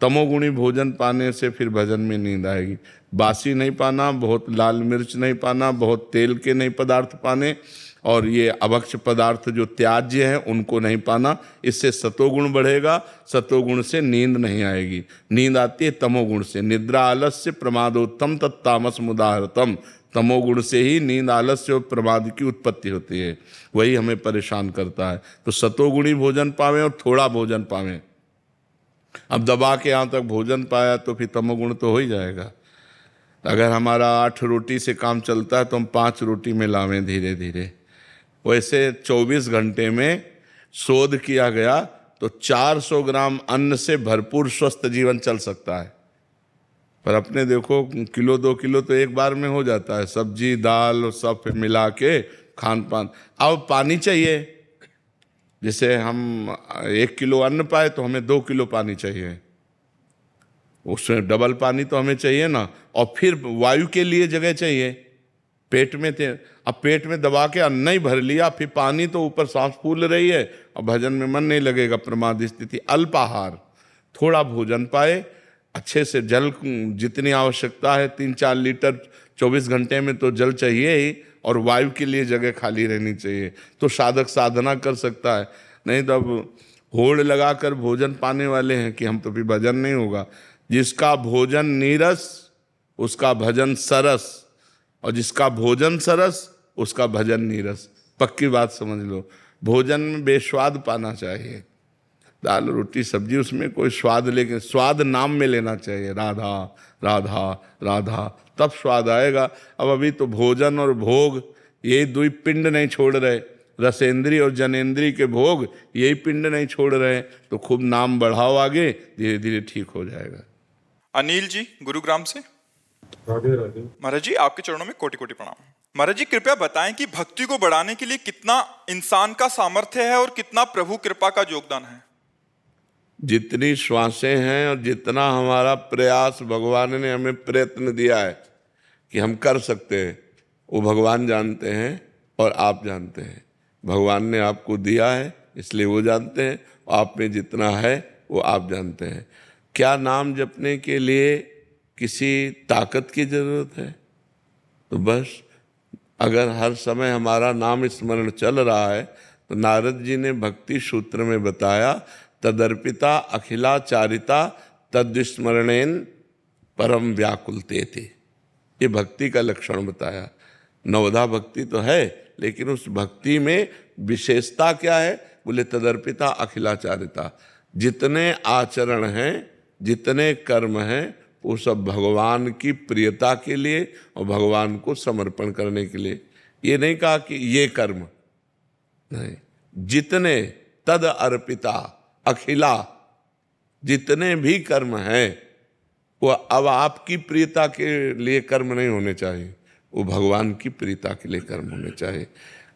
तमोगुणी भोजन पाने से फिर भजन में नींद आएगी। बासी नहीं पाना, बहुत लाल मिर्च नहीं पाना, बहुत तेल के नहीं पदार्थ पाने, और ये अभक्ष पदार्थ जो त्याज्य हैं उनको नहीं पाना। इससे सतोगुण बढ़ेगा, सतोगुण से नींद नहीं आएगी। नींद आती है तमोगुण से। निद्रा आलस्य प्रमादोत्तम तत्तामस मुदाहरतम। तमोगुण से ही नींद, आलस्य और प्रमाद की उत्पत्ति होती है, वही हमें परेशान करता है। तो सतोगुणी भोजन पावें और थोड़ा भोजन पावें। अब दबा के यहाँ तक भोजन पाया तो फिर तमोगुण तो हो ही जाएगा। अगर हमारा 8 रोटी से काम चलता है तो हम 5 रोटी में लावें धीरे धीरे। वैसे 24 घंटे में शोध किया गया तो 400 ग्राम अन्न से भरपूर स्वस्थ जीवन चल सकता है। पर अपने देखो, किलो 2 किलो तो एक बार में हो जाता है, सब्जी दाल और सब मिला के खान पान। अब पानी चाहिए, जैसे हम 1 किलो अन्न पाए तो हमें 2 किलो पानी चाहिए, उसमें डबल पानी तो हमें चाहिए ना। और फिर वायु के लिए जगह चाहिए। पेट में थे, अब पेट में दबा के अन्न नहीं भर लिया, फिर पानी तो ऊपर सांस फूल रही है और भजन में मन नहीं लगेगा, प्रमाद स्थिति। अल्पाहार, थोड़ा भोजन पाए, अच्छे से जल जितनी आवश्यकता है 3-4 लीटर 24 घंटे में तो जल चाहिए ही, और वायु के लिए जगह खाली रहनी चाहिए, तो साधक साधना कर सकता है। नहीं तो अब होड़ लगाकर भोजन पाने वाले हैं कि हम तो भी भजन नहीं होगा। जिसका भोजन नीरस उसका भजन सरस, और जिसका भोजन सरस उसका भजन नीरस। पक्की बात समझ लो। भोजन में बेस्वाद पाना चाहिए, दाल रोटी सब्जी उसमें कोई स्वाद, लेकिन स्वाद नाम में लेना चाहिए, राधा राधा राधा, तब स्वाद आएगा। अब अभी तो भोजन और भोग ये 2 पिंड नहीं छोड़ रहे, रसेंद्री और जनेंद्री के भोग यही पिंड नहीं छोड़ रहे। तो खूब नाम बढ़ाओ आगे, धीरे धीरे ठीक हो जाएगा। अनिल जी गुरुग्राम से। राधे राधे। महाराज जी आपके चरणों में कोटि कोटि प्रणाम। महाराज जी कृपया बताएं कि भक्ति को बढ़ाने के लिए कितना इंसान का सामर्थ्य है और कितना प्रभु कृपा का योगदान है। जितनी श्वासें हैं और जितना हमारा प्रयास भगवान ने हमें प्रयत्न दिया है कि हम कर सकते हैं, वो भगवान जानते हैं और आप जानते हैं। भगवान ने आपको दिया है इसलिए वो जानते हैं, आप में जितना है वो आप जानते हैं। क्या नाम जपने के लिए किसी ताकत की जरूरत है? तो बस अगर हर समय हमारा नाम स्मरण चल रहा है तो नारद जी ने भक्ति सूत्र में बताया, तदर्पिता अखिलाचारिता तद्विस्मरणेन परम व्याकुलते थे। ये भक्ति का लक्षण बताया। नवधा भक्ति तो है, लेकिन उस भक्ति में विशेषता क्या है? बोले तदर्पिता अखिलाचारिता। जितने आचरण हैं, जितने कर्म हैं, वो सब भगवान की प्रियता के लिए और भगवान को समर्पण करने के लिए। ये नहीं कहा कि ये कर्म नहीं, जितने तद अर्पिता अखिला, जितने भी कर्म हैं वो अब आपकी प्रियता के लिए कर्म नहीं होने चाहिए, वो भगवान की प्रियता के लिए कर्म होने चाहिए।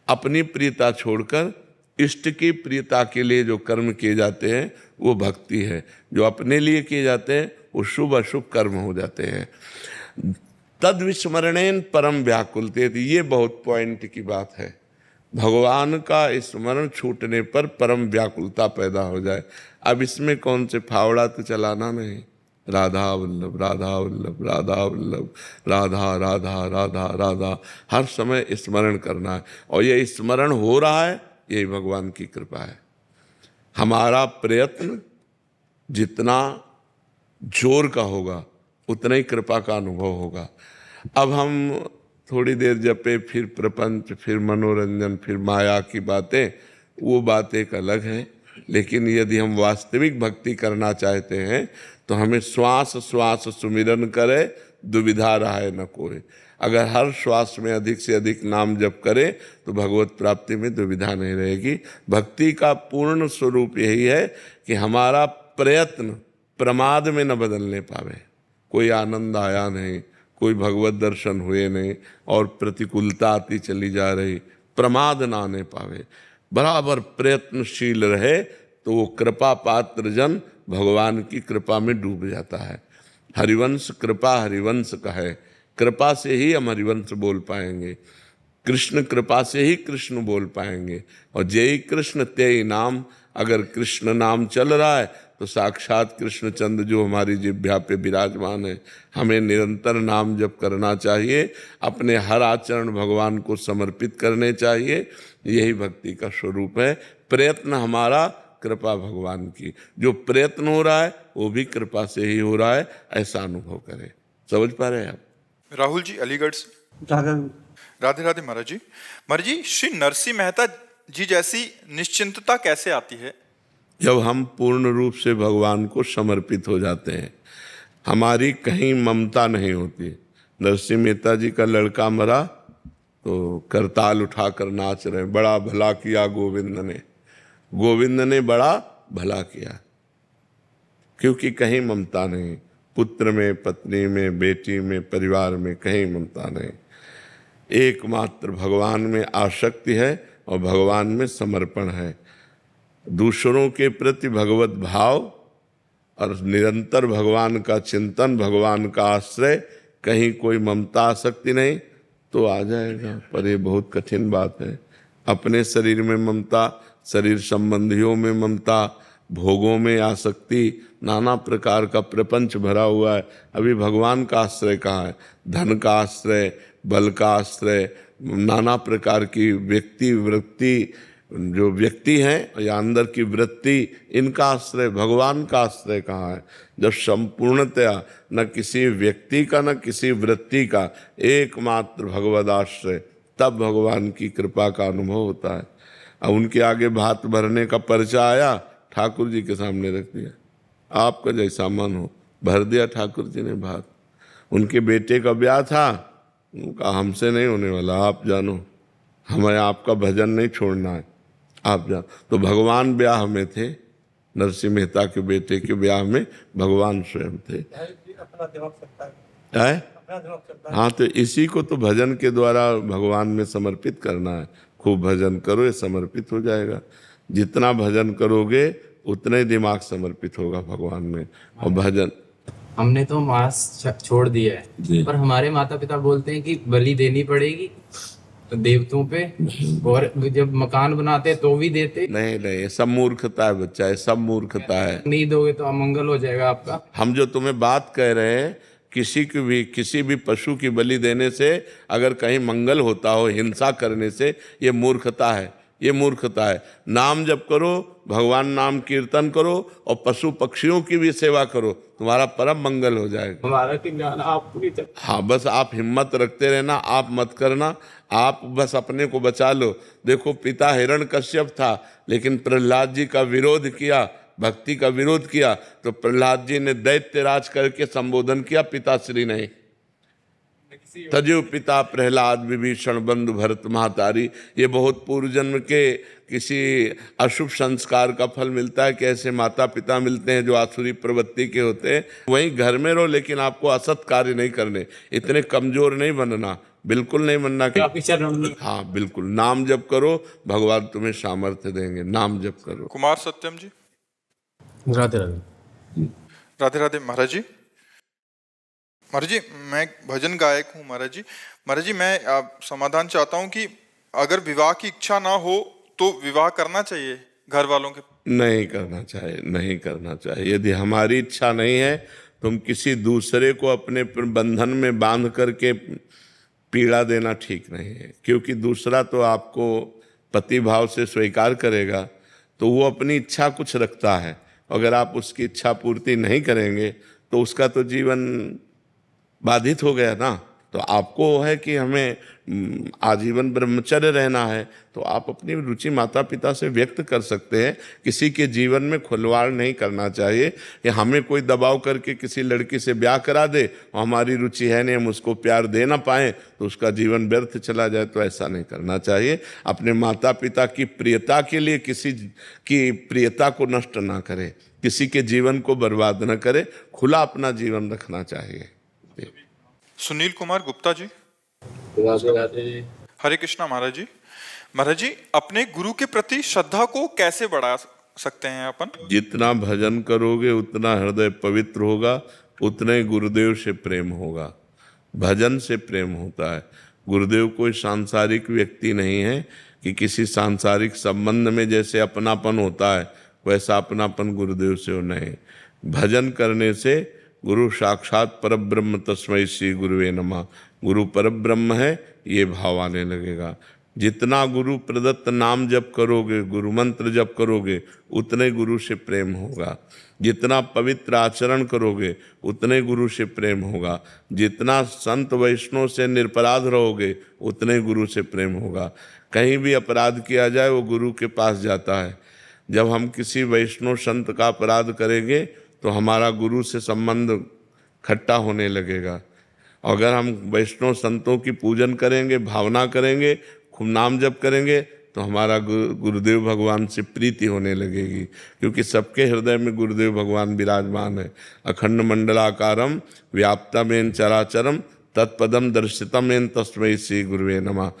अपनी प्रियता छोड़कर इष्ट की प्रियता के लिए जो कर्म किए जाते हैं वो भक्ति है। जो अपने लिए किए जाते हैं वो शुभ अशुभ कर्म हो जाते हैं। तद विस्मरणेन परम व्याकुलते, ये बहुत पॉइंट की बात है। भगवान का स्मरण छूटने पर परम व्याकुलता पैदा हो जाए। अब इसमें कौन से फावड़ा तो चलाना नहीं, राधा वल्लभ राधा वल्लभ राधा वल्लभ, राधा राधा राधा राधा, हर समय स्मरण करना है। और ये स्मरण हो रहा है, यही भगवान की कृपा है। हमारा प्रयत्न जितना जोर का होगा उतना ही कृपा का अनुभव होगा। अब हम थोड़ी देर जपे, फिर प्रपंच, फिर मनोरंजन, फिर माया की बातें, वो बात एक अलग है। लेकिन यदि हम वास्तविक भक्ति करना चाहते हैं तो हमें श्वास श्वास सुमिरन करे, दुविधा रहे न कोई। अगर हर श्वास में अधिक से अधिक नाम जप करे तो भगवत प्राप्ति में दुविधा नहीं रहेगी। भक्ति का पूर्ण स्वरूप यही है कि हमारा प्रयत्न प्रमाद में न बदलने पावे। कोई आनंद आया नहीं, कोई भगवत दर्शन हुए नहीं और प्रतिकूलता आती चली जा रही, प्रमाद ना आने पावे, बराबर प्रयत्नशील रहे तो वो कृपा पात्र जन भगवान की कृपा में डूब जाता है। हरिवंश कृपा हरिवंश का है, कृपा से ही हम हरिवंश बोल पाएंगे, कृष्ण कृपा से ही कृष्ण बोल पाएंगे। और जय कृष्ण तेई नाम, अगर कृष्ण नाम चल रहा है तो साक्षात कृष्णचंद्र जो हमारी जिह्वा पे विराजमान है। हमें निरंतर नाम जप करना चाहिए, अपने हर आचरण भगवान को समर्पित करने चाहिए। यही भक्ति का स्वरूप है। प्रयत्न हमारा, कृपा भगवान की। जो प्रयत्न हो रहा है वो भी कृपा से ही हो रहा है, ऐसा अनुभव करें। समझ पा रहे हैं आप? राहुल जी अलीगढ़ से। राधे राधे महाराज जी। महाराज जी, श्री नरसिंह मेहता जी जैसी निश्चिंतता कैसे आती है? जब हम पूर्ण रूप से भगवान को समर्पित हो जाते हैं, हमारी कहीं ममता नहीं होती। नरसिंह मेहता जी का लड़का मरा तो करताल उठाकर नाच रहे, बड़ा भला किया गोविंद ने, गोविंद ने बड़ा भला किया। क्योंकि कहीं ममता नहीं, पुत्र में, पत्नी में, बेटी में, परिवार में कहीं ममता नहीं। एकमात्र भगवान में आसक्ति है और भगवान में समर्पण है। दूसरों के प्रति भगवत भाव और निरंतर भगवान का चिंतन, भगवान का आश्रय, कहीं कोई ममता आसक्ति नहीं तो आ जाएगा। पर ये बहुत कठिन बात है। अपने शरीर में ममता, शरीर संबंधियों में ममता, भोगों में आसक्ति, नाना प्रकार का प्रपंच भरा हुआ है। अभी भगवान का आश्रय कहाँ है? धन का आश्रय, बल का आश्रय, नाना प्रकार की व्यक्ति वृत्ति, जो व्यक्ति हैं या अंदर की वृत्ति, इनका आश्रय, भगवान का आश्रय कहाँ है? जब संपूर्णतया न किसी व्यक्ति का न किसी वृत्ति का, एकमात्र भगवद आश्रय, तब भगवान की कृपा का अनुभव होता है। अब उनके आगे भात भरने का पर्चा आया, ठाकुर जी के सामने रख दिया, आपका जैसा मन हो, भर दिया ठाकुर जी ने भात। उनके बेटे का ब्याह था, उनका हमसे नहीं होने वाला, आप जानो, हमें आपका भजन नहीं छोड़ना है, आप जान। तो भगवान ब्याह में थे, नरसिंह मेहता के बेटे के ब्याह में भगवान स्वयं थे। हाँ, तो इसी को तो भजन के द्वारा भगवान में समर्पित करना है। खूब भजन करो, ये समर्पित हो जाएगा। जितना भजन करोगे उतना ही दिमाग समर्पित होगा भगवान में। और भजन, हमने तो मांस छोड़ दिया है, पर हमारे माता पिता बोलते हैं कि बलि देनी पड़ेगी तो देवताओं पे, और जब मकान बनाते तो भी देते नहीं नहीं, ये सब मूर्खता है बच्चा, ये सब मूर्खता है। नहीं दोगे तो अमंगल हो जाएगा आपका। हम जो तुम्हें बात कह रहे हैं, किसी भी पशु की बलि देने से अगर कहीं मंगल होता हो, हिंसा करने से, ये मूर्खता है, ये मूर्खता है। नाम जप करो, भगवान नाम कीर्तन करो और पशु पक्षियों की भी सेवा करो, तुम्हारा परम मंगल हो जाएगा। हमारा ज्ञान आप पूरी तरह। हाँ, बस आप हिम्मत रखते रहना, आप मत करना, आप बस अपने को बचा लो। देखो, पिता हिरण्यकश्यप था, लेकिन प्रहलाद जी का विरोध किया, भक्ति का विरोध किया, तो प्रहलाद जी ने दैत्यराज करके संबोधन किया, पिताश्री नहीं। तजु पिता प्रहलाद विभीषण बंधु भरत महातारी। ये बहुत पूर्व जन्म के किसी अशुभ संस्कार का फल मिलता है कि ऐसे माता पिता मिलते हैं जो आसुरी प्रवृत्ति के होते हैं। वहीं घर में रहो, लेकिन आपको असत कार्य नहीं करने, इतने कमजोर नहीं बनना, बिल्कुल नहीं बनना कि हाँ, बिल्कुल नाम जप करो, भगवान तुम्हें सामर्थ्य देंगे। नाम जप करो। कुमार सत्यम जी। राधे राधे। राधे राधे महाराज जी। महाराज जी, मैं भजन गायक हूँ महाराज जी। महाराज जी, मैं समाधान चाहता हूँ कि अगर विवाह की इच्छा ना हो तो विवाह करना चाहिए घर वालों के? नहीं करना चाहिए, नहीं करना चाहिए। यदि हमारी इच्छा नहीं है, तुम किसी दूसरे को अपने बंधन में बांध करके पीड़ा देना ठीक नहीं है। क्योंकि दूसरा तो आपको पति भाव से स्वीकार करेगा, तो वो अपनी इच्छा कुछ रखता है। अगर आप उसकी इच्छा पूर्ति नहीं करेंगे तो उसका तो जीवन बाधित हो गया ना। तो आपको है कि हमें आजीवन ब्रह्मचर्य रहना है, तो आप अपनी रुचि माता पिता से व्यक्त कर सकते हैं। किसी के जीवन में खुलवाड़ नहीं करना चाहिए कि हमें कोई दबाव करके किसी लड़की से ब्याह करा दे और हमारी रुचि है नहीं, हम उसको प्यार दे ना पाएँ तो उसका जीवन व्यर्थ चला जाए। तो ऐसा नहीं करना चाहिए। अपने माता पिता की प्रियता के लिए किसी की प्रियता को नष्ट ना करें, किसी के जीवन को बर्बाद न करें, खुला अपना जीवन रखना चाहिए। सुनील कुमार गुप्ता जी। हरे कृष्णा महाराज जी। महाराज जी, अपने गुरु के प्रति श्रद्धा को कैसे बढ़ा सकते हैं अपन? जितना भजन करोगे उतना हृदय पवित्र होगा, उतना ही गुरुदेव से प्रेम होगा। भजन से प्रेम होता है। गुरुदेव कोई सांसारिक व्यक्ति नहीं है कि किसी सांसारिक संबंध में जैसे अपनापन होता है वैसा अपनापन गुरुदेव से हो नहीं। भजन करने से गुरु साक्षात परब्रह्म तस्मै श्री गुरुवे नमः, गुरु परब्रह्म है ये भाव आने लगेगा। जितना गुरु प्रदत्त नाम जप करोगे, गुरु मंत्र जप करोगे, उतने गुरु से प्रेम होगा। जितना पवित्र आचरण करोगे उतने गुरु से प्रेम होगा। जितना संत वैष्णव से निरपराध रहोगे उतने गुरु से प्रेम होगा। कहीं भी अपराध किया जाए वो गुरु के पास जाता है। जब हम किसी वैष्णव संत का अपराध करेंगे तो हमारा गुरु से संबंध खट्टा होने लगेगा। अगर हम वैष्णव संतों की पूजन करेंगे, भावना करेंगे, खूब नाम जप करेंगे तो हमारा गुरुदेव भगवान से प्रीति होने लगेगी, क्योंकि सबके हृदय में गुरुदेव भगवान विराजमान है। अखंड मंडलाकारम व्याप्तमेन चराचरम तत्पदम दर्शितमेन तस्मै श्री गुरुवे नमः।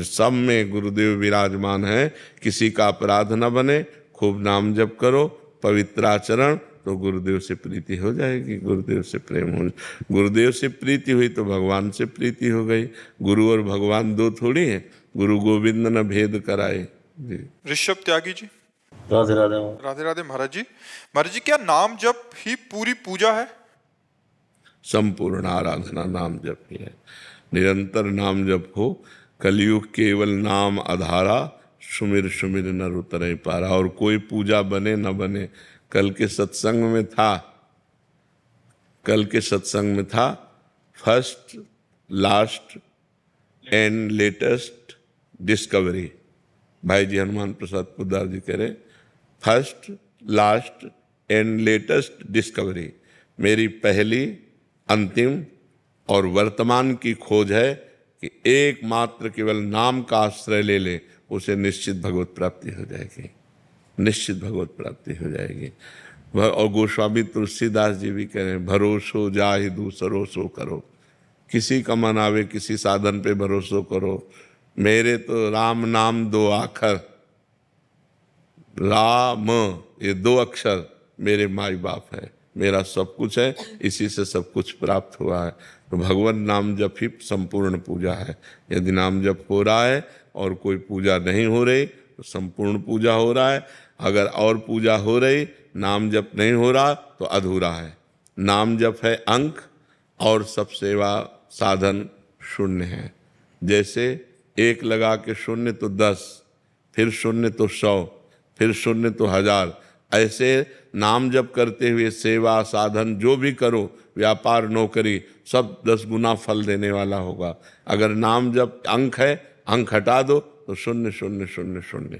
सब में गुरुदेव विराजमान है। किसी का अपराध न बने, खूब नाम जप करो, पवित्र आचरण, तो गुरुदेव से प्रीति हो जाएगी, गुरुदेव से प्रेम हो। गुरुदेव से प्रीति हुई तो भगवान से प्रीति हो गई। गुरु और भगवान दो थोड़ी है, गुरु गोविंद न भेद कराए जी। ऋषभ त्यागी जी, राधे राधे। राधे राधे महाराज जी। महाराज जी, क्या नाम जप ही पूरी पूजा है? संपूर्ण आराधना नाम जप ही है। निरंतर नाम जप हो। कलयुग केवल नाम आधारा, सुमिर सुमिर नर उतरे पारा। और कोई पूजा बने न बने, कल के सत्संग में था first last and latest discovery. भाई जी हनुमान प्रसाद पोद्दार जी कह रहे first last and latest discovery. मेरी पहली, अंतिम और वर्तमान की खोज है कि एकमात्र केवल नाम का आश्रय ले ले, उसे निश्चित भगवत प्राप्ति हो जाएगी, निश्चित भगवत प्राप्ति हो जाएगी। और गोस्वामी तुलसीदास जी भी कह रहे हैं, भरोसो जाहि दूसरो सो करो। किसी का मन आवे किसी साधन पे भरोसो करो। मेरे तो राम नाम दो आखर, राम ये दो अक्षर मेरे माई बाप है, मेरा सब कुछ है, इसी से सब कुछ प्राप्त हुआ है। तो भगवान नाम जप ही संपूर्ण पूजा है। यदि नाम जप हो रहा है और कोई पूजा नहीं हो रही तो संपूर्ण पूजा हो रहा है। अगर और पूजा हो रही, नाम जप नहीं हो रहा तो अधूरा है। नाम जप है अंक और सब सेवा साधन शून्य है। जैसे एक लगा के शून्य तो 10, फिर शून्य तो 100, फिर शून्य तो 1000। ऐसे नाम जप करते हुए सेवा साधन जो भी करो, व्यापार नौकरी, सब 10 गुना फल देने वाला होगा। अगर नाम जप अंक है, अंक हटा दो तो 0 0 0 0।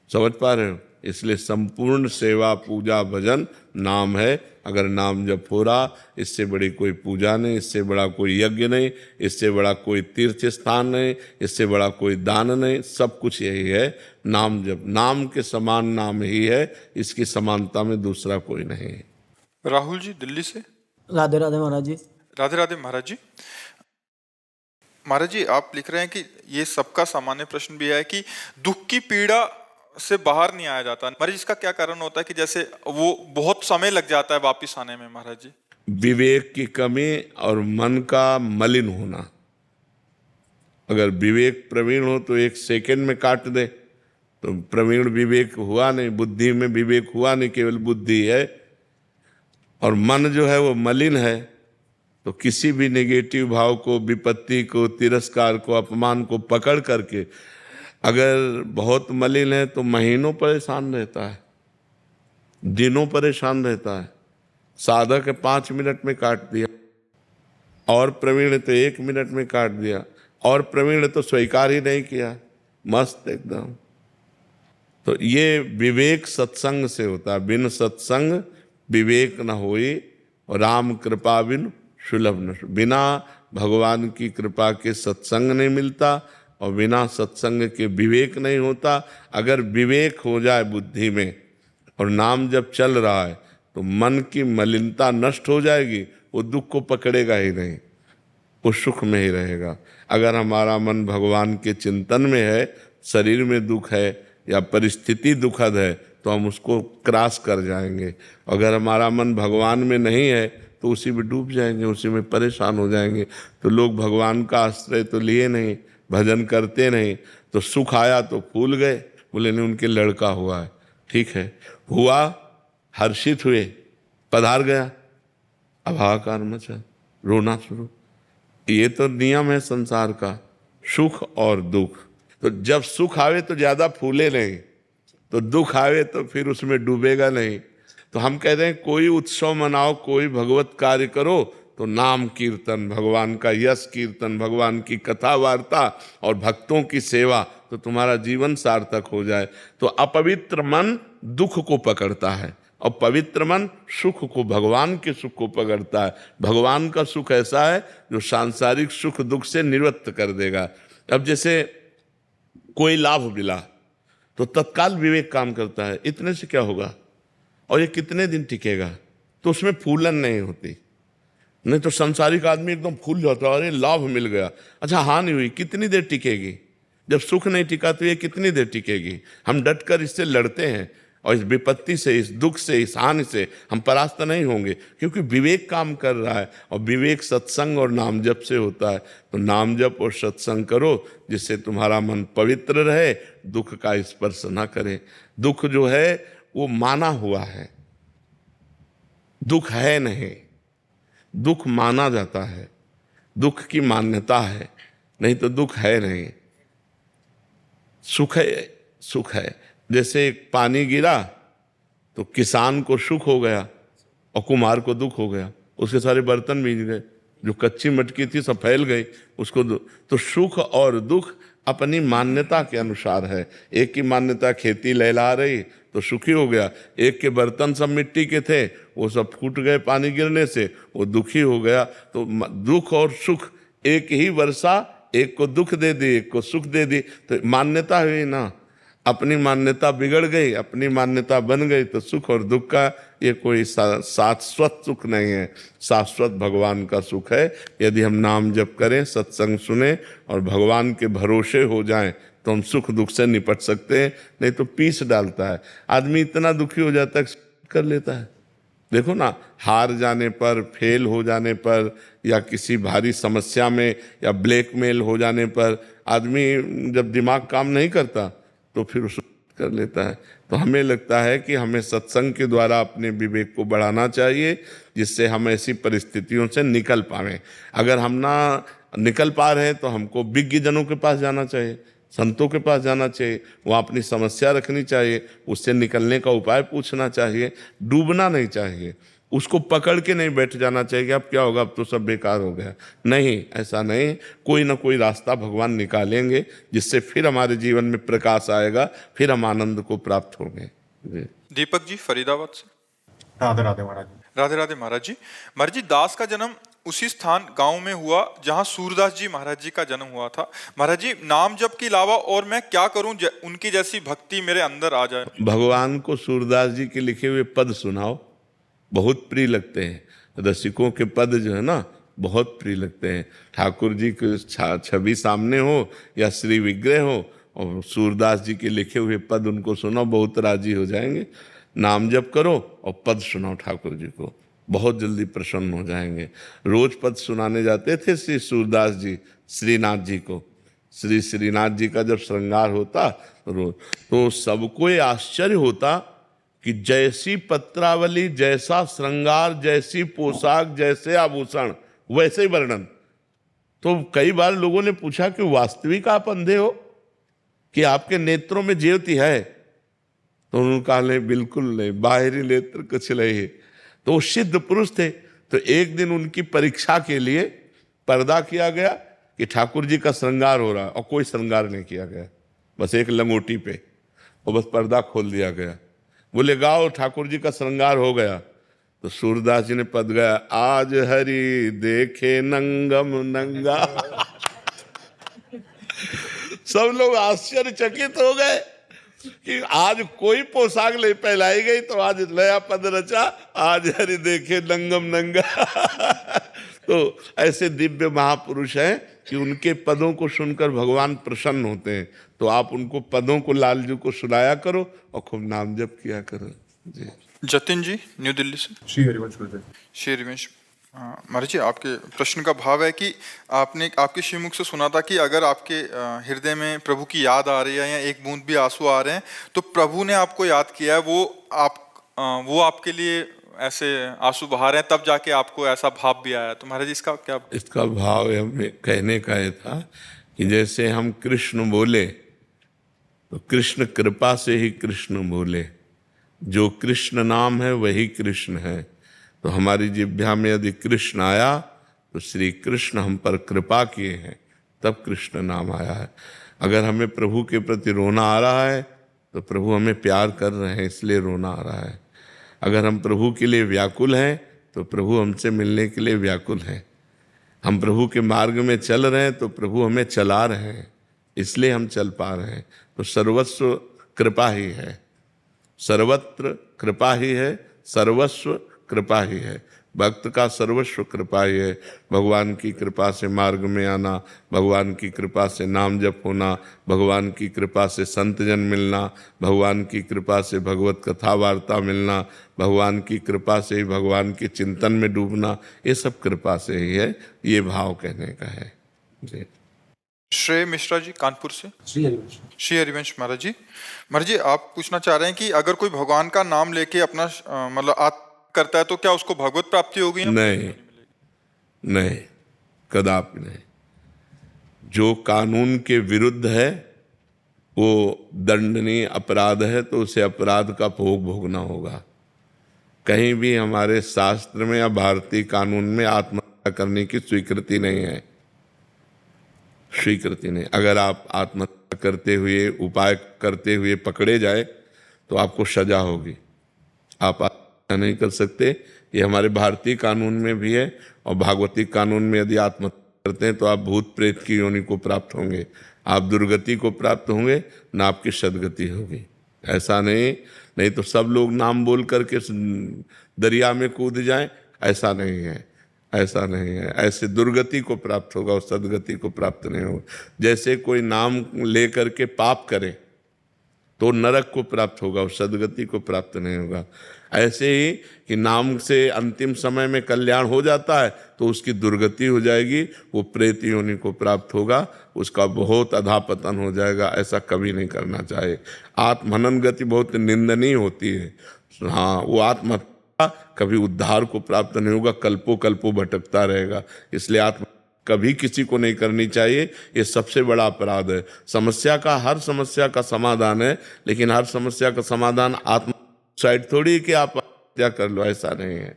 समझ पा रहे हो? इसलिए संपूर्ण सेवा पूजा भजन नाम है। अगर नाम जप हो रहा, इससे बड़ी कोई पूजा नहीं, इससे बड़ा कोई यज्ञ नहीं, इससे बड़ा कोई तीर्थ स्थान नहीं, इससे बड़ा कोई दान नहीं। सब कुछ यही है नाम जप। नाम के समान नाम ही है, इसकी समानता में दूसरा कोई नहीं है। राहुल जी दिल्ली से, राधे राधे महाराज जी। राधे राधे महाराज जी। महाराज जी आप लिख रहे हैं कि ये सबका सामान्य प्रश्न भी है कि दुख की पीड़ा से बाहर नहीं आया जाता। महाराज इसका क्या कारण होता है कि जैसे वो बहुत समय लग जाता है वापिस आने में? महाराज जी विवेक की कमी और मन का मलिन होना। अगर विवेक प्रवीण हो तो 1 सेकंड में काट दे, तो प्रवीण विवेक हुआ नहीं, बुद्धि में विवेक हुआ नहीं, केवल बुद्धि है। और मन जो है वो मलिन है, तो किसी भी नेगेटिव भाव को, विपत्ति को, तिरस्कार को, अपमान को पकड़ करके अगर बहुत मलिन है तो महीनों परेशान रहता है, दिनों परेशान रहता है। साधक है 5 मिनट में काट दिया, और प्रवीण तो 1 मिनट में काट दिया, और प्रवीण तो स्वीकार ही नहीं किया, मस्त एकदम। तो ये विवेक सत्संग से होता है। बिन सत्संग विवेक न होई, और राम कृपा बिन सुलभ न। बिना भगवान की कृपा के सत्संग नहीं मिलता, और बिना सत्संग के विवेक नहीं होता। अगर विवेक हो जाए बुद्धि में और नाम जब चल रहा है तो मन की मलिनता नष्ट हो जाएगी, वो दुख को पकड़ेगा ही नहीं, वो सुख में ही रहेगा। अगर हमारा मन भगवान के चिंतन में है, शरीर में दुख है या परिस्थिति दुखद है, तो हम उसको क्रॉस कर जाएंगे। अगर हमारा मन भगवान में नहीं है तो उसी में डूब जाएंगे, उसी में परेशान हो जाएंगे। तो लोग भगवान का आश्रय तो लिए नहीं, भजन करते नहीं, तो सुख आया तो फूल गए, बोले नहीं उनके लड़का हुआ है, ठीक है। हुआ, हर्षित हुए, पधार गया, अब हाहाकार मचा, रोना शुरू। ये तो नियम है संसार का, सुख और दुख। तो जब सुख आवे तो ज्यादा फूले नहीं, तो दुख आवे तो फिर उसमें डूबेगा नहीं। तो हम कह रहे हैं कोई उत्सव मनाओ, कोई भगवत कार्य करो तो नाम कीर्तन, भगवान का यश कीर्तन, भगवान की कथा वार्ता और भक्तों की सेवा, तो तुम्हारा जीवन सार्थक हो जाए। तो अपवित्र मन दुख को पकड़ता है और पवित्र मन सुख को, भगवान के सुख को पकड़ता है। भगवान का सुख ऐसा है जो सांसारिक सुख दुख से निवृत्त कर देगा। अब जैसे कोई लाभ मिला तो तत्काल विवेक काम करता है, इतने से क्या होगा और ये कितने दिन टिकेगा, तो उसमें फूलन नहीं होती। नहीं तो संसारिक आदमी एकदम फूल जाता है, अरे लाभ मिल गया, अच्छा हानि हुई, कितनी देर टिकेगी? जब सुख नहीं टिका तो ये कितनी देर टिकेगी? हम डट कर इससे लड़ते हैं और इस विपत्ति से, इस दुख से, इस हानि से हम परास्त नहीं होंगे, क्योंकि विवेक काम कर रहा है और विवेक सत्संग और नाम जप से होता है। तो नाम जप और सत्संग करो जिससे तुम्हारा मन पवित्र रहे, दुख का स्पर्श ना करे। दुख जो है वो माना हुआ है, दुख है नहीं, दुख माना जाता है, दुख की मान्यता है, नहीं तो दुख है नहीं। सुख है, सुख है। जैसे एक पानी गिरा तो किसान को सुख हो गया और कुम्हार को दुख हो गया, उसके सारे बर्तन भीग गए, जो कच्ची मटकी थी सब फैल गई उसको। तो सुख और दुख अपनी मान्यता के अनुसार है। एक की मान्यता खेती लहला रही तो सुखी हो गया, एक के बर्तन सब मिट्टी के थे वो सब फूट गए पानी गिरने से, वो दुखी हो गया। तो दुख और सुख, एक ही वर्षा एक को दुख दे दी एक को सुख दे दी, तो मान्यता हुई ना। अपनी मान्यता बिगड़ गई, अपनी मान्यता बन गई तो सुख और दुख का ये कोई शाश्वत सुख नहीं है। शाश्वत भगवान का सुख है। यदि हम नाम जप करें, सत्संग सुने और भगवान के भरोसे हो जाएं तो हम सुख दुख से निपट सकते हैं, नहीं तो पीस डालता है। आदमी इतना दुखी हो जाता है कर लेता है। देखो ना, हार जाने पर, फेल हो जाने पर, या किसी भारी समस्या में या ब्लैकमेल हो जाने पर आदमी जब दिमाग काम नहीं करता तो फिर उसे कर लेता है। तो हमें लगता है कि हमें सत्संग के द्वारा अपने विवेक को बढ़ाना चाहिए, जिससे हम ऐसी परिस्थितियों से निकल पाएं। अगर हम ना निकल पा रहे हैं तो हमको विज्ञ जनों के पास जाना चाहिए, संतों के पास जाना चाहिए, वहाँ अपनी समस्या रखनी चाहिए, उससे निकलने का उपाय पूछना चाहिए। डूबना नहीं चाहिए, उसको पकड़ के नहीं बैठ जाना चाहिए कि अब क्या होगा, अब तो सब बेकार हो गया। नहीं, ऐसा नहीं, कोई ना कोई रास्ता भगवान निकालेंगे जिससे फिर हमारे जीवन में प्रकाश आएगा, फिर हम आनंद को प्राप्त होंगे। दीपक जी फरीदाबाद से। राधे राधे महाराज। राधे राधे महाराज जी। महाराज जी, दास का जन्म उसी स्थान गांव में हुआ जहां सूरदास जी महाराज जी का जन्म हुआ था। महाराज जी, नाम जप के अलावा और मैं क्या करूं उनकी जैसी भक्ति मेरे अंदर आ जाए? भगवान को सूरदास जी के लिखे हुए पद सुनाओ, बहुत प्रिय लगते हैं। रसिकों के पद जो है ना बहुत प्रिय लगते हैं। ठाकुर जी की छवि सामने हो या श्री विग्रह हो और सूरदास जी के लिखे हुए पद उनको सुनो, बहुत राजी हो जाएंगे। नाम जप करो और पद सुनाओ ठाकुर जी को, बहुत जल्दी प्रसन्न हो जाएंगे। रोज पद सुनाने जाते थे श्री सूरदास जी श्रीनाथ जी को। श्री श्रीनाथ जी का जब श्रृंगार होता रोज, तो सबको ये आश्चर्य होता कि जैसी पत्रावली, जैसा श्रृंगार, जैसी पोशाक, जैसे आभूषण, वैसे ही वर्णन। तो कई बार लोगों ने पूछा कि वास्तविक आप अंधे हो कि आपके नेत्रों में ज्योति है? तो उन्होंने कहा नहीं, बिल्कुल नहीं, बाहरी नेत्र कुछ नहीं है। तो वो सिद्ध पुरुष थे। तो एक दिन उनकी परीक्षा के लिए पर्दा किया गया कि ठाकुर जी का श्रृंगार हो रहा है, और कोई श्रृंगार नहीं किया गया, बस एक लंगोटी पे, और बस पर्दा खोल दिया गया। बोले गाओ, ठाकुर जी का श्रृंगार हो गया। तो सूरदास जी ने पद गाया, आज हरि देखे नंगम नंगा। सब लोग आश्चर्यचकित हो गए कि आज कोई पोशाक नहीं पहनाई गई, तो आज नया पद रचा, आज हरि देखे नंगम नंगा। तो ऐसे दिव्य महापुरुष हैं कि उनके पदों को सुनकर भगवान प्रसन्न होते हैं। तो आप उनको पदों को, लालजू को सुनाया करो और खूब नाम जप किया करो जी। जतिन जी न्यू दिल्ली से। श्री हरिवंश गुरुदेव। श्री हरिवंश महाराज जी, आपके प्रश्न का भाव है कि आपने आपके श्रीमुख से सुना था कि अगर आपके हृदय में प्रभु की याद आ रही है या एक बूंद भी आंसू आ रहे हैं तो प्रभु ने आपको याद किया है, वो आपके लिए ऐसे आंसू बहा रहे हैं, तब जाके आपको ऐसा भाव भी आया। तो महाराज जी इसका क्या? इसका भाव हमें कहने का ये था कि जैसे हम कृष्ण बोले तो कृष्ण कृपा से ही कृष्ण बोले, जो कृष्ण नाम है वही कृष्ण है। तो हमारी जिह्वा में यदि कृष्ण आया तो श्री कृष्ण हम पर कृपा किए हैं, तब कृष्ण नाम आया है। अगर हमें प्रभु के प्रति रोना आ रहा है तो प्रभु हमें प्यार कर रहे हैं इसलिए रोना आ रहा है। अगर हम प्रभु के लिए व्याकुल हैं तो प्रभु हमसे मिलने के लिए व्याकुल हैं। हम प्रभु के मार्ग में चल रहे हैं तो प्रभु हमें चला रहे हैं, इसलिए हम चल पा रहे हैं। तो सर्वस्व कृपा ही है, सर्वत्र कृपा ही है, सर्वस्व कृपा ही है। भक्त का सर्वस्व कृपा ही है। भगवान की कृपा से मार्ग में आना, भगवान की कृपा से नाम जप होना, भगवान की कृपा से संत जन मिलना, भगवान की कृपा से भगवत कथा वार्ता मिलना, भगवान की कृपा से ही भगवान के चिंतन में डूबना, ये सब कृपा से ही है। ये भाव कहने का है जी। श्रेय मिश्रा जी कानपुर से। श्री हरिवंश महाराज जी, आप पूछना चाह रहे हैं कि अगर कोई भगवान का नाम लेके अपना मतलब करता है तो क्या उसको भगवत प्राप्ति होगी? नहीं नहीं, कदापि नहीं। जो कानून के विरुद्ध है वो दंडनीय अपराध है, तो उसे अपराध का भोग भोगना होगा। कहीं भी हमारे शास्त्र में या भारतीय कानून में आत्महत्या करने की स्वीकृति नहीं है, स्वीकृति नहीं। अगर आप आत्महत्या करते हुए, उपाय करते हुए पकड़े जाए तो आपको सजा होगी। आप आत्महत्या नहीं कर सकते, ये हमारे भारतीय कानून में भी है। और भागवती कानून में यदि आत्महत्या करते हैं तो आप भूत प्रेत की योनि को प्राप्त होंगे, आप दुर्गति को प्राप्त होंगे, ना आपकी सदगति होगी। ऐसा नहीं तो सब लोग नाम बोल करके दरिया में कूद जाएं, ऐसा नहीं है, ऐसा नहीं है। ऐसे दुर्गति को प्राप्त होगा और सदगति को प्राप्त नहीं होगा। जैसे कोई नाम ले करके पाप करे तो नरक को प्राप्त होगा और सदगति को प्राप्त नहीं होगा। ऐसे ही कि नाम से अंतिम समय में कल्याण हो जाता है तो उसकी दुर्गति हो जाएगी, वो प्रेत योनि को प्राप्त होगा, उसका बहुत अधापतन हो जाएगा। ऐसा कभी नहीं करना चाहिए। आत्महनन गति बहुत निंदनीय होती है। हाँ, वो आत्महत्या कभी उद्धार को प्राप्त नहीं होगा, कल्पों कल्पों भटकता रहेगा। इसलिए कभी किसी को नहीं करनी चाहिए, ये सबसे बड़ा अपराध है। हर समस्या का समाधान है, लेकिन हर समस्या का समाधान आत्मसाइड थोड़ी कि आप हत्या कर लो, ऐसा नहीं है।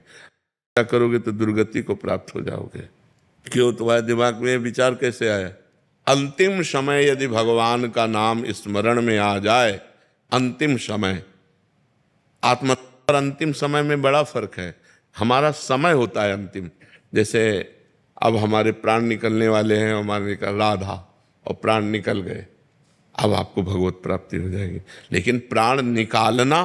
क्या करोगे तो दुर्गति को प्राप्त हो जाओगे। क्यों? तुम्हारे दिमाग में विचार कैसे आया? अंतिम समय यदि भगवान का नाम स्मरण में आ जाए, अंतिम समय, आत्महत्या और अंतिम समय में बड़ा फर्क है। हमारा समय होता है अंतिम। जैसे अब हमारे प्राण निकलने वाले हैं, हमारे राधा, और प्राण निकल गए, अब आपको भगवत प्राप्ति हो जाएगी। लेकिन प्राण निकालना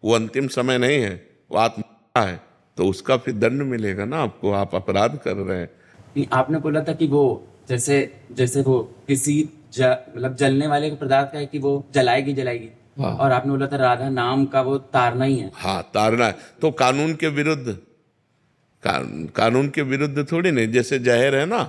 वो अंतिम समय नहीं है, वो आत्मा है, तो उसका फिर दंड मिलेगा ना आपको। आप अपराध कर रहे हैं। आपने बोला था कि वो जैसे वो किसी मतलब जलने वाले पदार्थ का है कि वो जलाएगी। हाँ। और आपने बोला था राधा नाम का वो तारना ही है। हाँ, तारना है। तो कानून के विरुद्ध, कानून के विरुद्ध थोड़ी नहीं। जैसे जहर है ना,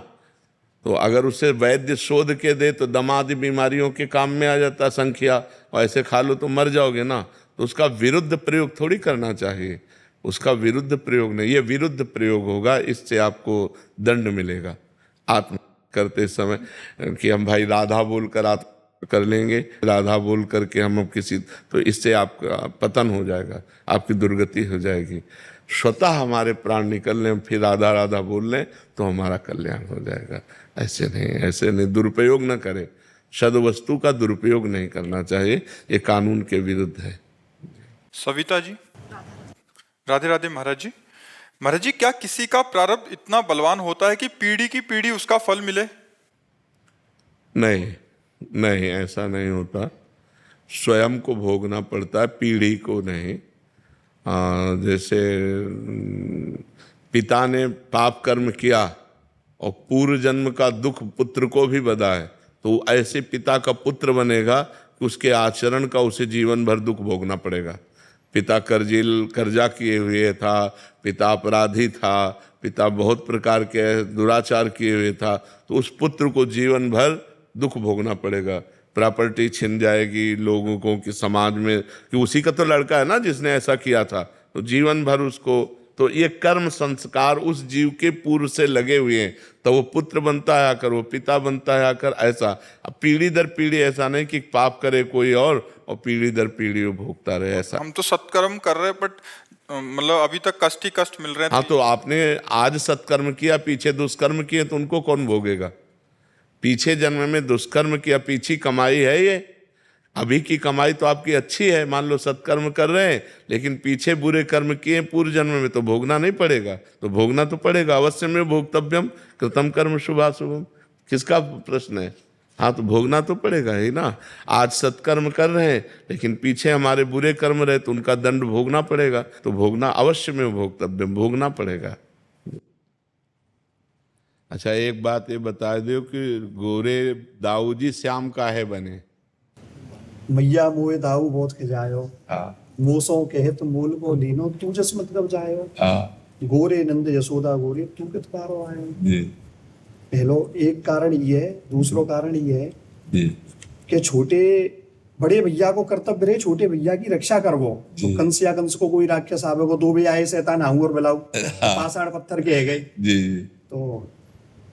तो अगर उसे वैद्य शोध के दे तो दमादी बीमारियों के काम में आ जाता संख्या, और ऐसे खा लो तो मर जाओगे ना। तो उसका विरुद्ध प्रयोग थोड़ी करना चाहिए, उसका विरुद्ध प्रयोग नहीं, ये विरुद्ध प्रयोग होगा, इससे आपको दंड मिलेगा। आत्म करते समय कि हम भाई राधा बोलकर आत्म कर लेंगे, राधा बोल करके हम किसी, तो इससे आपका पतन हो जाएगा, आपकी दुर्गति हो जाएगी। स्वतः हमारे प्राण निकल लें, फिर राधा राधा बोल लें तो हमारा कल्याण हो जाएगा। ऐसे नहीं, दुरुपयोग न करें। सद्वस्तु का दुरुपयोग नहीं करना चाहिए, ये कानून के विरुद्ध है। सविता जी, राधे राधे महाराज जी। महाराज जी, क्या किसी का प्रारब्ध इतना बलवान होता है कि पीढ़ी की पीढ़ी उसका फल मिले? नहीं, ऐसा नहीं होता। स्वयं को भोगना पड़ता है, पीढ़ी को नहीं। जैसे पिता ने पाप कर्म किया और पूर्व जन्म का दुख पुत्र को भी बधा है, तो ऐसे पिता का पुत्र बनेगा कि उसके आचरण का उसे जीवन भर दुख भोगना पड़ेगा। पिता कर्जा किए हुए था, पिता अपराधी था, पिता बहुत प्रकार के दुराचार किए हुए था, तो उस पुत्र को जीवन भर दुख भोगना पड़ेगा। प्रॉपर्टी छिन जाएगी लोगों को कि समाज में कि उसी का तो लड़का है ना जिसने ऐसा किया था, तो जीवन भर उसको, तो ये कर्म संस्कार उस जीव के पूर्व से लगे हुए हैं, तो वो पुत्र बनता है आकर, वो पिता बनता है आकर, ऐसा। अब पीढ़ी दर पीढ़ी, ऐसा नहीं कि पाप करे कोई और पीढ़ी दर पीढ़ी वो भोगता रहे, ऐसा। हम तो सत्कर्म कर रहे हैं, बट मतलब अभी तक कष्ट ही कष्ट मिल रहे हैं। हाँ, तो आपने आज सत्कर्म किया, पीछे दुष्कर्म किए, तो उनको कौन भोगेगा? पीछे जन्म में दुष्कर्म किया, पीछे कमाई है ये। अभी की कमाई तो आपकी अच्छी है, मान लो सत्कर्म कर रहे हैं, लेकिन पीछे बुरे कर्म किए पूर्व जन्म में, तो भोगना नहीं पड़ेगा? तो भोगना तो पड़ेगा, अवश्य में भोक्तव्यम कृतम कर्म शुभाशुभम। किसका प्रश्न है? हाँ, तो भोगना तो पड़ेगा ही ना। आज सत्कर्म कर रहे हैं, लेकिन पीछे हमारे बुरे कर्म रहे, तो उनका दंड भोगना पड़ेगा। तो भोगना अवश्य में भोक्तव्यम, भोगना पड़ेगा। अच्छा, एक बात ये बता दो कि गोरे दाऊ जी श्याम काहे बने? मैया मोए दाऊ बहुत खिजायो, मूसों कहत मूल को लीनो, तू जस मतलब जायो। गोरे नंद यशोदा गोरे, तू कित पारो आयो। पहलो एक कारण ये है, दूसरो कारण ये है कि छोटे बड़े भैया को कर्तव्य रहे छोटे भैया की रक्षा करवो। तो कंस या कंस को कोई राक्षस आवे को, दो भी आए शैतान आऊं और बिलाऊ, पाषाण पत्थर के है गए। तो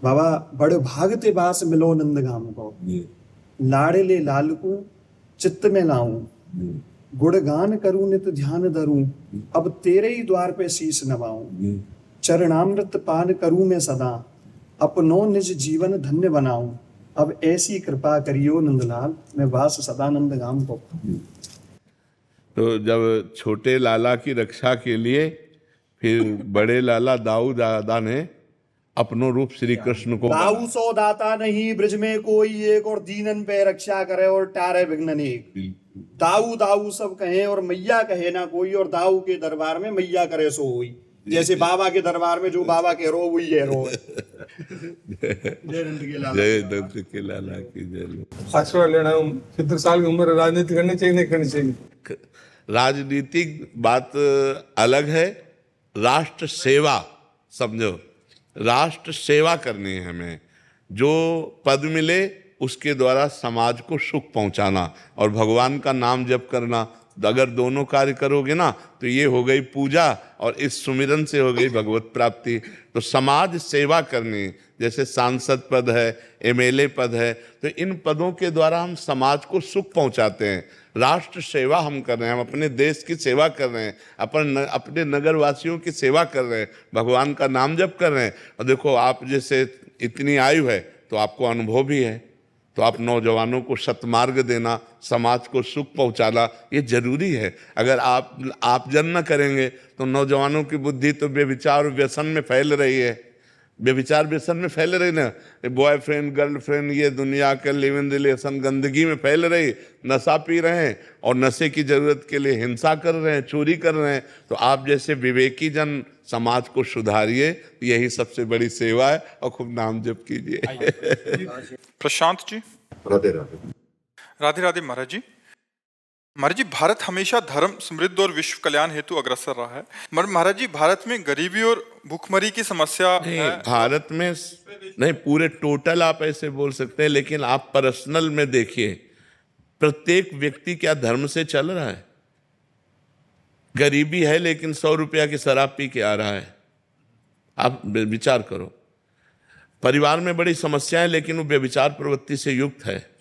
बाबा बड़े भागते बास मिलो नंद गाम को, लाड़े ले लाल को चित्त में लाऊं, गुणगान करूं नित ध्यान धरूं, अब तेरे ही द्वार पे शीश नवाऊं। चरणामृत पान करूं मैं सदा, अपनो निज जीवन धन्य बनाऊं। अब ऐसी कृपा करियो नंदलाल, मैं वास सदानंद गाम को। तो जब छोटे लाला की रक्षा के लिए फिर बड़े लाला दाऊ दादा ने अपनो रूप श्री कृष्ण को, दाऊ सो दाता नहीं ब्रज में कोई एक, और दीनन पे रक्षा करे और टारे विघ्न एक। दाऊ दाऊ सब कहे और मैया कहे ना कोई, और दाऊ के दरबार में मैया करे सो हुई। जैसे बाबा के दरबार में जो बाबा के रो वही है रो। जय नंद के लाला की जय। आश्रय लेना 70 साल की उम्र, राजनीति करनी चाहिए नहीं करनी चाहिए? राजनीतिक बात अलग है, राष्ट्र सेवा समझो, राष्ट्र सेवा करनी है हमें। जो पद मिले उसके द्वारा समाज को सुख पहुंचाना और भगवान का नाम जप करना, अगर दोनों कार्य करोगे ना, तो ये हो गई पूजा और इस सुमिरन से हो गई भगवत प्राप्ति। तो समाज सेवा करनी, जैसे सांसद पद है, एमएलए पद है, तो इन पदों के द्वारा हम समाज को सुख पहुंचाते हैं। राष्ट्र सेवा हम कर रहे हैं, हम अपने देश की सेवा कर रहे हैं, अपने नगर वासियों की सेवा कर रहे हैं, भगवान का नाम जप कर रहे हैं। और देखो, आप जैसे इतनी आयु है तो आपको अनुभव भी है, तो आप नौजवानों को सतमार्ग देना, समाज को सुख पहुंचाना, ये जरूरी है। अगर आप जन न करेंगे तो नौजवानों की बुद्धि तो बेविचार और व्यसन में फैल रही है, बेविचार व्यसन में फैल रही ना, बॉयफ्रेंड गर्लफ्रेंड, ये दुनिया के लिव इन रिलेशन गंदगी में फैल रही, नशा पी रहे हैं और नशे की जरूरत के लिए हिंसा कर रहे हैं, चोरी कर रहे हैं। तो आप जैसे विवेकी जन समाज को सुधारिए, यही सबसे बड़ी सेवा है, और खूब नाम जप कीजिए। प्रशांत जी। राधे राधे। राधे राधे महाराज जी। महाराज जी, भारत हमेशा धर्म, समृद्धि और विश्व कल्याण हेतु अग्रसर रहा है। महाराज जी, भारत में गरीबी और भूखमरी की समस्या है। भारत में नहीं, पूरे टोटल आप ऐसे बोल सकते हैं, लेकिन आप पर्सनल में देखिए, प्रत्येक व्यक्ति क्या धर्म से चल रहा है? गरीबी है लेकिन 100 रुपया की शराब पी के आ रहा है। आप विचार करो, परिवार में बड़ी समस्या है लेकिन वो व्यभिचार प्रवृत्ति से युक्त है,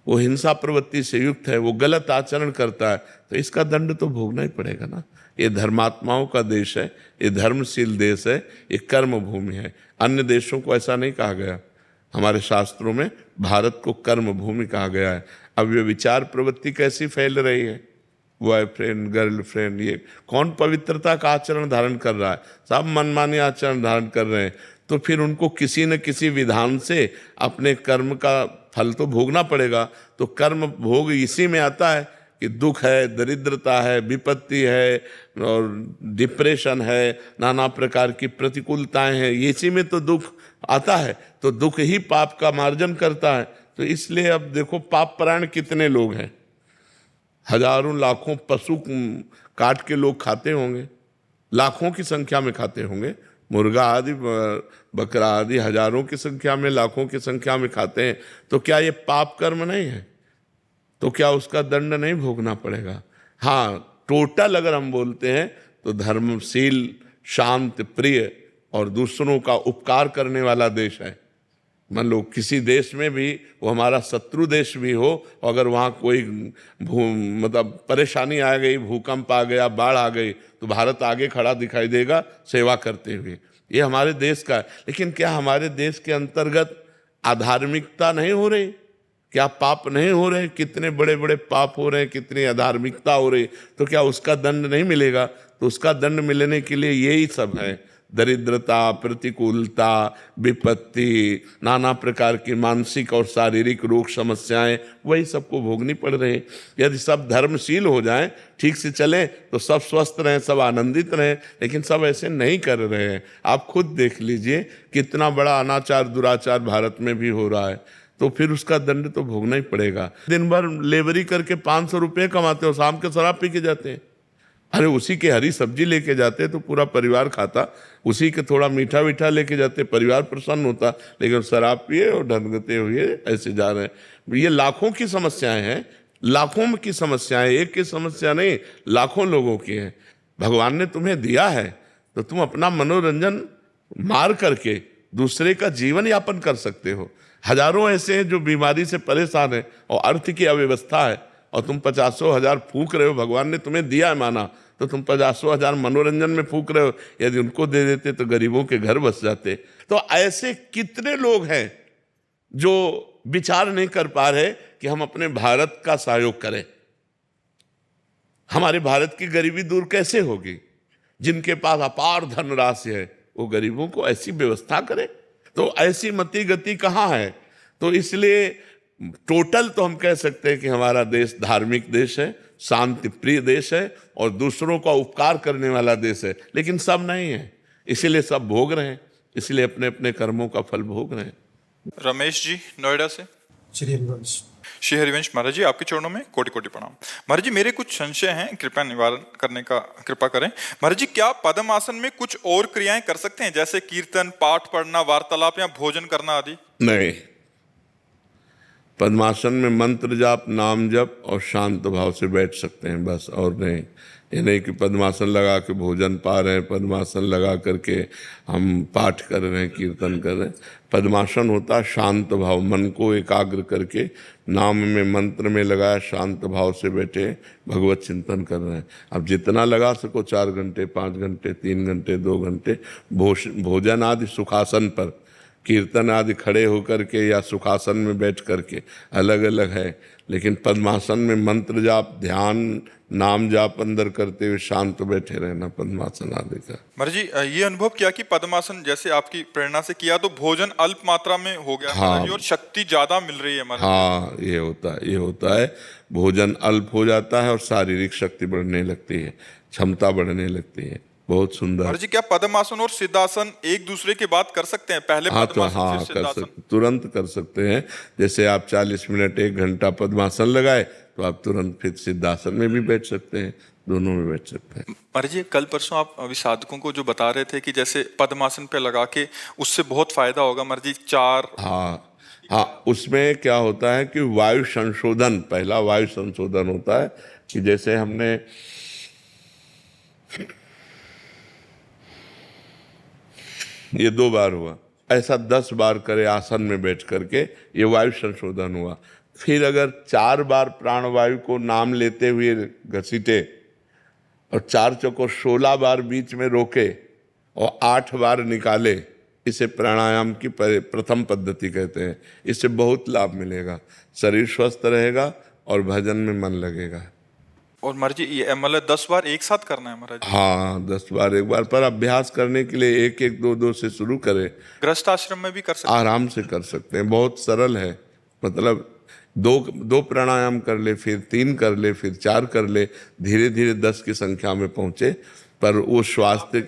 वो हिंसा प्रवृत्ति से युक्त है, वो गलत आचरण करता है, तो इसका दंड तो भोगना ही पड़ेगा ना। ये धर्मात्माओं का देश है, ये धर्मशील देश है, ये कर्म भूमि है। अन्य देशों को ऐसा नहीं कहा गया, हमारे शास्त्रों में भारत को कर्म भूमि कहा गया है। अब ये विचार प्रवृत्ति कैसी फैल रही है, बॉयफ्रेंड गर्लफ्रेंड, ये कौन पवित्रता का आचरण धारण कर रहा है? सब मनमानी आचरण धारण कर रहे हैं। तो फिर उनको किसी न किसी विधान से अपने कर्म का फल तो भोगना पड़ेगा। तो कर्म भोग इसी में आता है कि दुख है, दरिद्रता है, विपत्ति है और डिप्रेशन है, नाना प्रकार की प्रतिकूलताएं हैं, इसी में तो दुख आता है। तो दुख ही पाप का मार्जन करता है। तो इसलिए अब देखो, पाप परायण कितने लोग हैं, हजारों लाखों पशु काट के लोग खाते होंगे, लाखों की संख्या में खाते होंगे, मुर्गा आदि बकरा आदि हजारों की संख्या में, लाखों की संख्या में खाते हैं, तो क्या ये पाप कर्म नहीं है? तो क्या उसका दंड नहीं भोगना पड़ेगा? हाँ, टोटल अगर हम बोलते हैं तो धर्मशील, शांत, प्रिय और दूसरों का उपकार करने वाला देश है। मान लो किसी देश में भी, वो हमारा शत्रु देश भी हो, अगर वहाँ कोई मतलब परेशानी आ गई, भूकंप आ गया, बाढ़ आ गई, तो भारत आगे खड़ा दिखाई देगा सेवा करते हुए। ये हमारे देश का है। लेकिन क्या हमारे देश के अंतर्गत अधार्मिकता नहीं हो रही? क्या पाप नहीं हो रहे? कितने बड़े बड़े पाप हो रहे हैं, कितनी अधार्मिकता हो रही, तो क्या उसका दंड नहीं मिलेगा? तो उसका दंड मिलने के लिए यही सब है, दरिद्रता, प्रतिकूलता, विपत्ति, नाना प्रकार की मानसिक और शारीरिक रोग समस्याएं, वही सबको भोगनी पड़ रही है। यदि सब धर्मशील हो जाएं, ठीक से चलें, तो सब स्वस्थ रहें, सब आनंदित रहें, लेकिन सब ऐसे नहीं कर रहे हैं। आप खुद देख लीजिए कितना बड़ा अनाचार दुराचार भारत में भी हो रहा है, तो फिर उसका दंड तो भोगना ही पड़ेगा। दिन भर लेबरी करके 500 रुपये कमाते हो, शाम के शराब पी के जाते हैं। अरे उसी के हरी सब्जी लेके जाते तो पूरा परिवार खाता, उसी के थोड़ा मीठा वीठा लेके जाते, परिवार प्रसन्न होता, लेकिन शराब पिए और ढंगते हुए ऐसे जा रहे हैं। ये लाखों की समस्याएं हैं, लाखों की समस्याएं, एक की समस्या नहीं, लाखों लोगों की है। भगवान ने तुम्हें दिया है तो तुम अपना मनोरंजन मार करके दूसरे का जीवन यापन कर सकते हो। हजारों ऐसे हैं जो बीमारी से परेशान है और अर्थ की अव्यवस्था है, और तुम 50,000 फूंक रहे हो। भगवान ने तुम्हें दिया है माना, तो तुम 50,000 मनोरंजन में फूंक रहे हो। यदि उनको दे देते तो गरीबों के घर बस जाते। तो ऐसे कितने लोग हैं जो विचार नहीं कर पा रहे कि हम अपने भारत का सहयोग करें। हमारे भारत की गरीबी दूर कैसे होगी? जिनके पास अपार धनराशि है वो गरीबों को ऐसी व्यवस्था करे, तो ऐसी मति गति कहाँ है? तो इसलिए टोटल तो हम कह सकते हैं कि हमारा देश धार्मिक देश है, शांति प्रिय देश है और दूसरों का उपकार करने वाला देश है। लेकिन सब नहीं है, इसीलिए सब भोग रहे हैं, इसलिए अपने अपने कर्मों का फल भोग रहे हैं। रमेश जी नोएडा से। श्री हरिवंश। श्री हरिवंश महाराज जी, आपके चरणों में कोटि कोटि प्रणाम। महाराज जी, मेरे कुछ संशय हैं, कृपया निवारण करने का कृपा करें। महाराज जी, क्या पद्मासन में कुछ और क्रियाएं कर सकते हैं, जैसे कीर्तन, पाठ पढ़ना, वार्तालाप या भोजन करना आदि? नहीं, पद्मासन में मंत्र जाप, नाम जप और शांत भाव से बैठ सकते हैं, बस। और नहीं, ये नहीं कि पद्मासन लगा के भोजन पा रहे हैं, पद्मासन लगा करके हम पाठ कर रहे हैं, कीर्तन कर रहे हैं। पद्मासन होता है शांत भाव, मन को एकाग्र करके नाम में, मंत्र में लगाया, शांत भाव से बैठे भगवत चिंतन कर रहे हैं। अब जितना लगा सको, 4 घंटे, 5 घंटे, 3 घंटे, 2 घंटे, भोजन आदि सुखासन पर, कीर्तन आदि खड़े होकर के या सुखासन में बैठ करके, अलग अलग है। लेकिन पद्मासन में मंत्र जाप, ध्यान, नाम जाप अंदर करते हुए शांत बैठे रहना, पद्मासन आदि का। महाराज जी, ये अनुभव किया कि पद्मासन जैसे आपकी प्रेरणा से किया तो भोजन अल्प मात्रा में हो गया, हाँ, और शक्ति ज्यादा मिल रही है महाराज। हाँ, ये होता है, भोजन अल्प हो जाता है और शारीरिक शक्ति बढ़ने लगती है, क्षमता बढ़ने लगती है। बहुत सुंदर। महाराज जी, क्या पद्मासन और सिद्धासन एक दूसरे के बाद कर सकते हैं? पहले हाँ, पद्मासन, तो हाँ, फिर कर सिद्धासन? सकते, तुरंत कर सकते हैं। जैसे आप 40 मिनट 1 घंटा पद्मासन लगाए तो आप तुरंत फिर सिद्धासन में भी बैठ सकते हैं, दोनों में बैठ सकते हैं। महाराज जी, कल परसों आप अभी साधकों को जो बता रहे थे कि जैसे पद्मासन पे लगा के उससे बहुत फायदा होगा महाराज जी। हाँ, उसमें क्या होता है कि वायु संशोधन, पहला वायु संशोधन होता है कि जैसे हमने ये 2 बार हुआ, ऐसा 10 बार करे आसन में बैठ करके, ये वायु संशोधन हुआ। फिर अगर 4 बार प्राणवायु को नाम लेते हुए घसीटे और 4 चौको 16 बार बीच में रोके और 8 बार निकाले, इसे प्राणायाम की प्रथम पद्धति कहते हैं। इससे बहुत लाभ मिलेगा, शरीर स्वस्थ रहेगा और भजन में मन लगेगा। और महाराज जी, ये मतलब 10 बार एक साथ करना है महाराज जी? हाँ, 10 बार एक बार, पर अभ्यास करने के लिए 1-1, 2-2 से शुरू करें। गृहस्थ आश्रम में भी कर सकते हैं? आराम से कर सकते हैं, बहुत सरल है। मतलब 2 प्राणायाम कर ले, फिर 3 कर ले, फिर 4 कर ले, धीरे धीरे 10 की संख्या में पहुंचे। पर वो स्वास्थ्य